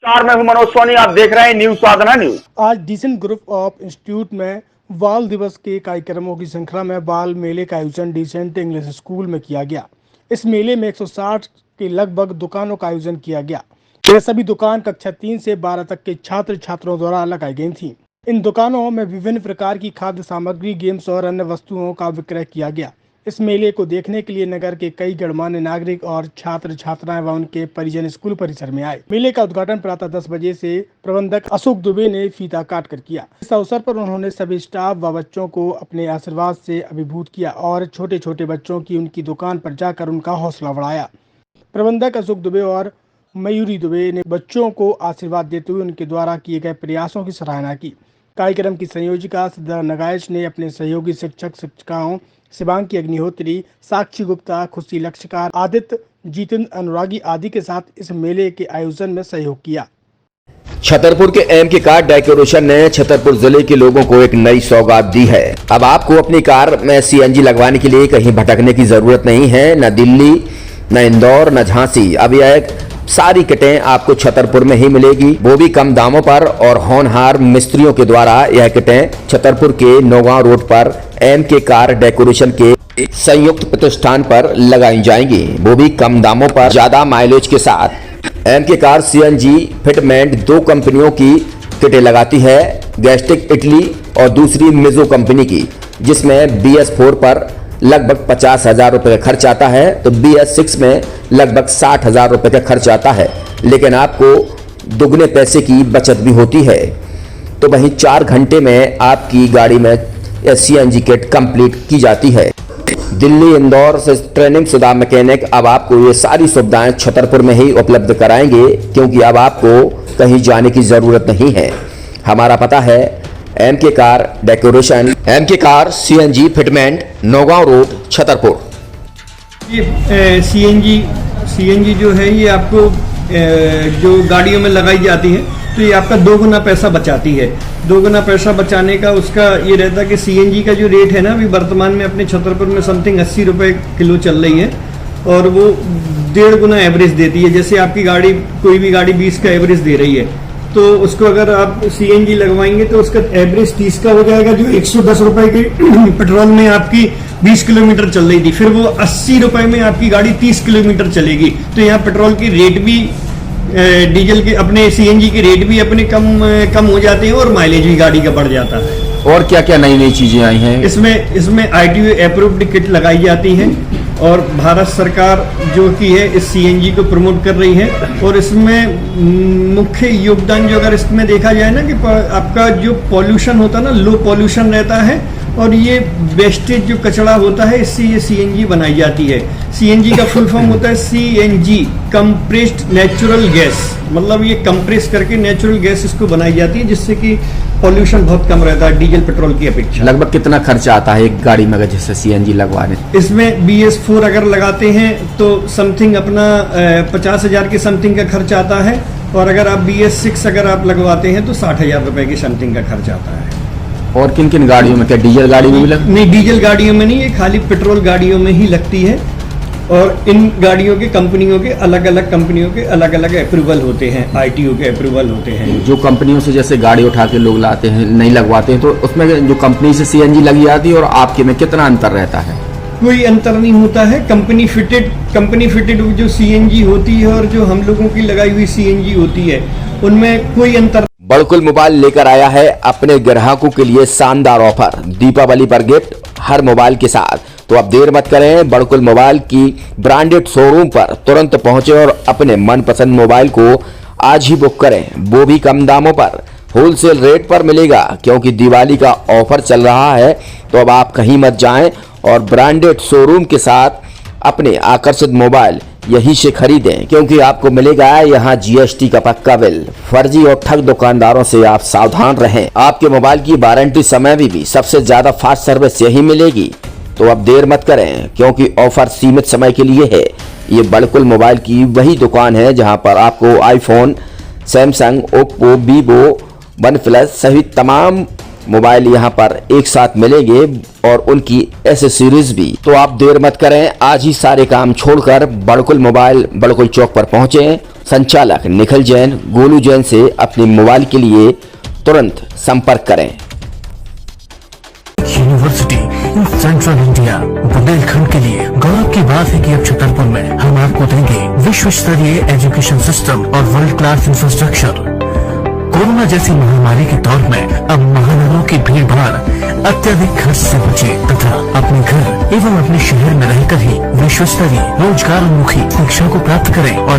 मैं हूं मनोज सोनी, आप देख रहे हैं न्यूज साधना न्यूज। आज डिसेंट ग्रुप ऑफ इंस्टीट्यूट में बाल दिवस के कार्यक्रमों की श्रृंखला में बाल मेले का आयोजन डिसेंट इंग्लिश स्कूल में किया गया। इस मेले में 160 के लगभग दुकानों का आयोजन किया गया। यह सभी दुकान कक्षा 3 से 12 तक के छात्र छात्राओं द्वारा लगाई गई थी। इन दुकानों में विभिन्न प्रकार की खाद्य सामग्री, गेम्स और अन्य वस्तुओं का विक्रय किया गया। इस मेले को देखने के लिए नगर के कई गणमान्य नागरिक और छात्र छात्राएं व उनके परिजन स्कूल परिसर में आए। मेले का उद्घाटन प्रातः 10 बजे से प्रबंधक अशोक दुबे ने फीता काट कर किया। इस अवसर पर उन्होंने सभी स्टाफ व बच्चों को अपने आशीर्वाद से अभिभूत किया और छोटे छोटे बच्चों की उनकी दुकान पर जाकर उनका हौसला बढ़ाया। प्रबंधक अशोक दुबे और मयूरी दुबे ने बच्चों को आशीर्वाद देते हुए उनके द्वारा किए गए प्रयासों की सराहना की। कार्यक्रम की संयोजिका सिद्धा नगाइश ने अपने सहयोगी शिक्षक शिक्षिकाओं शिवांगी अग्निहोत्री, साक्षी गुप्ता, खुशी लक्ष्यकार, आदित्य, जितेंद्र अनुरागी आदि के साथ इस मेले के आयोजन में सहयोग किया। छतरपुर के एमके कार डेकोरेशन ने छतरपुर जिले के लोगों को एक नई सौगात दी है। अब आपको अपनी कार में सीएनजी लगवाने के लिए कहीं भटकने की जरूरत नहीं है। न दिल्ली, न इंदौर, न झांसी। अब यह सारी किटें आपको छतरपुर में ही मिलेगी, वो भी कम दामों पर। और होनहार मिस्त्रियों के द्वारा यह किटें छतरपुर के नौगांव रोड पर एमके कार डेकोरेशन के संयुक्त प्रतिष्ठान पर लगाई जाएंगी, वो भी कम दामों पर, ज्यादा माइलेज के साथ। एमके कार सीएनजी फिटमेंट 2 कंपनियों की किटें लगाती है, गैस्टिक इटली और दूसरी मिजो कंपनी की, जिसमें BS4 पर लगभग 50,000 रुपए का खर्च आता है, तो BS6 में लगभग 60,000 रुपए का खर्च आता है, लेकिन आपको दुगने पैसे की बचत भी होती है। तो वहीं 4 घंटे में आपकी गाड़ी में सीएनजी किट कंप्लीट की जाती है। दिल्ली, इंदौर से ट्रेनिंग शुदा मैकेनिक अब आपको ये सारी सुविधाएं छतरपुर में ही उपलब्ध कराएंगे, क्योंकि अब आपको कहीं जाने की जरूरत नहीं है। हमारा पता है MK car decoration, MK car CNG fitment, Naugaon road, Chhatarpur. ये सीएनजी जो है ये आपको जो गाड़ियों में लगाई जाती है, तो ये आपका 2 गुना पैसा बचाती है। 2 गुना पैसा बचाने का उसका ये रहता है कि सीएनजी का जो रेट है ना, अभी वर्तमान में अपने छतरपुर में समथिंग 80 रुपये किलो चल रही है, और वो 1.5 गुना एवरेज देती है। जैसे आपकी गाड़ी, कोई भी गाड़ी 20 का एवरेज दे रही है, तो उसको अगर आप सीएनजी लगवाएंगे तो उसका एवरेज 30 का हो जाएगा, जो 110 रुपए के पेट्रोल में आपकी 20 किलोमीटर चल रही थी, फिर वो 80 रुपए में आपकी गाड़ी 30 किलोमीटर चलेगी। तो यहाँ पेट्रोल की रेट भी, डीजल के, अपने सीएनजी के रेट भी अपने कम हो जाते हैं और माइलेज भी गाड़ी का बढ़ जाता है। और क्या क्या नई नई चीजें आई हैं इसमें ITO अप्रूव्ड किट लगाई जाती है, और भारत सरकार जो की है इस सीएनजी को प्रमोट कर रही है। और इसमें मुख्य योगदान जो अगर इसमें देखा जाए ना, कि आपका जो पॉल्यूशन होता है ना, लो पॉल्यूशन रहता है, और ये वेस्टेज जो कचरा होता है, इससे ये सीएनजी बनाई जाती है। सीएनजी का फुल फॉर्म होता है CNG, कंप्रेस्ड नेचुरल गैस, मतलब ये कंप्रेस करके नेचुरल गैस इसको बनाई जाती है, जिससे कि पॉल्यूशन बहुत कम रहता है डीजल पेट्रोल की अपेक्षा। लगभग कितना खर्चा आता है एक गाड़ी में अगर जैसे सीएनजी लगवाने? इसमें BS4 अगर लगाते हैं तो समथिंग अपना 50,000 के समथिंग का खर्च आता है, और अगर आप BS6 अगर आप लगवाते हैं तो 60,000 रुपए की समथिंग का खर्च आता है। और किन किन गाड़ियों में, क्या डीजल गाड़ी में भी नहीं, डीजल गाड़ियों में नहीं, ये खाली पेट्रोल गाड़ियों में ही लगती है। और इन गाड़ियों के कंपनियों के अलग अलग अप्रूवल होते हैं, ITO के अप्रूवल होते हैं। जो कंपनियों से जैसे गाड़ी उठा के लोग लाते हैं, नहीं लगवाते हैं, तो उसमें जो कंपनी से सीएनजी लगी जाती है और आपके में कितना अंतर रहता है? कोई अंतर नहीं होता है। कंपनी फिटेड जो सीएनजी होती है और जो हम लोगों की लगाई हुई सीएनजी होती है, उनमें कोई अंतर। बड़कुल मोबाइल लेकर आया है अपने ग्राहकों के लिए शानदार ऑफर, दीपावली पर गिफ्ट हर मोबाइल के साथ। तो अब देर मत करें, बड़कुल मोबाइल की ब्रांडेड शोरूम पर तुरंत पहुंचे और अपने मनपसंद मोबाइल को आज ही बुक करें, वो भी कम दामों पर, होलसेल रेट पर मिलेगा, क्योंकि दिवाली का ऑफर चल रहा है। तो अब आप कहीं मत जाएं और ब्रांडेड शोरूम के साथ अपने आकर्षित मोबाइल यहीं से खरीदें, क्योंकि आपको मिलेगा यहाँ GST का पक्का बिल। फर्जी और ठग दुकानदारों से आप सावधान रहें। आपके मोबाइल की वारंटी समय में भी सबसे ज्यादा फास्ट सर्विस यही मिलेगी। तो अब देर मत करें, क्योंकि ऑफर सीमित समय के लिए है। ये बड़कुल मोबाइल की वही दुकान है जहां पर आपको iPhone, Samsung, Oppo, Vivo, OnePlus सहित तमाम मोबाइल यहाँ पर एक साथ मिलेंगे और उनकी एसेसरीज भी। तो आप देर मत करें, आज ही सारे काम छोड़कर बड़कुल मोबाइल बड़कुल चौक पर पहुंचे। संचालक निखिल जैन, गोलू जैन से अपने मोबाइल के लिए तुरंत संपर्क करें। University in central India Bundelkhand के लिए गौरव की बात है कि अब छतरपुर में हम आपको देंगे विश्व स्तरीय एजुकेशन सिस्टम और वर्ल्ड क्लास इंफ्रास्ट्रक्चर। कोरोना जैसी महामारी के दौर में अब महानगरों की भीड़ भाड़ अत्यधिक खर्च से बचे तथा अपने घर एवं अपने शहर में रहकर ही विश्व स्तरीय रोजगार उन्मुखी शिक्षा को प्राप्त करें और